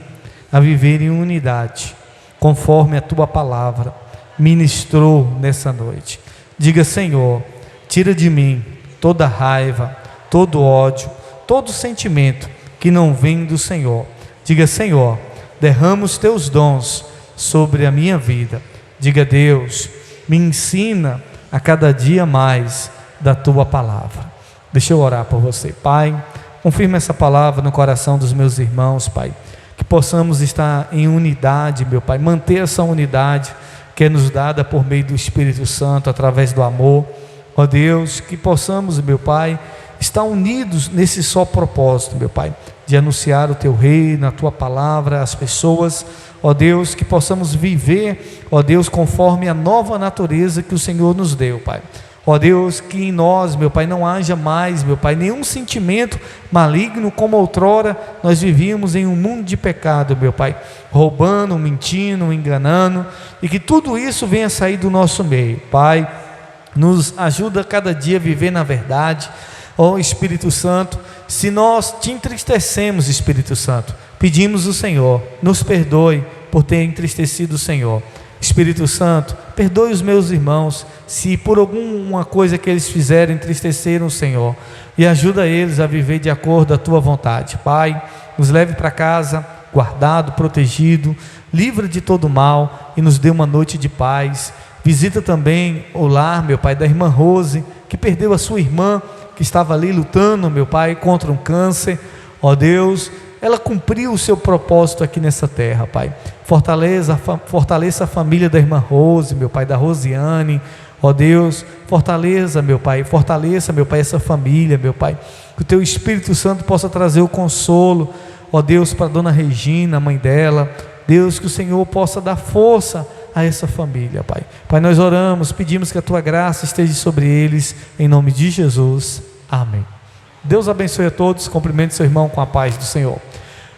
a viver em unidade, conforme a tua palavra ministrou nessa noite. Diga, Senhor, tira de mim toda raiva, todo ódio, todo sentimento que não vem do Senhor. Diga, Senhor, derrama os teus dons sobre a minha vida. Diga, Deus, me ensina a cada dia mais da tua palavra. Deixa eu orar por você. Pai, confirma essa palavra no coração dos meus irmãos, Pai, que possamos estar em unidade, meu Pai, manter essa unidade que é nos dada por meio do Espírito Santo, através do amor. Ó Deus, que possamos, meu Pai, estar unidos nesse só propósito, meu Pai, de anunciar o teu reino, a tua palavra às pessoas. Ó Deus, que possamos viver, ó Deus, conforme a nova natureza que o Senhor nos deu, Pai. Ó Deus, que em nós, meu Pai, não haja mais, meu Pai, nenhum sentimento maligno como outrora nós vivíamos em um mundo de pecado, meu Pai, roubando, mentindo, enganando, e que tudo isso venha sair do nosso meio. Pai, nos ajuda cada dia a viver na verdade. Ó Espírito Santo, se nós te entristecemos, Espírito Santo, pedimos ao Senhor, nos perdoe por ter entristecido o Senhor. Espírito Santo, perdoe os meus irmãos, se por alguma coisa que eles fizeram entristeceram o Senhor, e ajuda eles a viver de acordo à tua vontade. Pai, nos leve para casa, guardado, protegido, livra de todo mal e nos dê uma noite de paz. Visita também o lar, meu Pai, da irmã Rose, que perdeu a sua irmã, que estava ali lutando, meu Pai, contra um câncer. Ó Deus, ela cumpriu o seu propósito aqui nessa terra, Pai. Fortaleça a família da irmã Rose, meu Pai, da Rosiane. Ó Deus, fortaleça, meu Pai, essa família, meu Pai. Que o teu Espírito Santo possa trazer o consolo, ó Deus, para a dona Regina, a mãe dela. Deus, que o Senhor possa dar força a essa família, Pai. Pai, nós oramos, pedimos que a tua graça esteja sobre eles, em nome de Jesus. Amém. Deus abençoe a todos, cumprimente seu irmão com a paz do Senhor.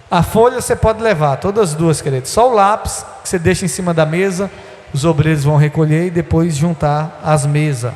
A folha você pode levar, todas as duas, queridos. Só o lápis que você deixa em cima da mesa, os obreiros vão recolher e depois juntar as mesas.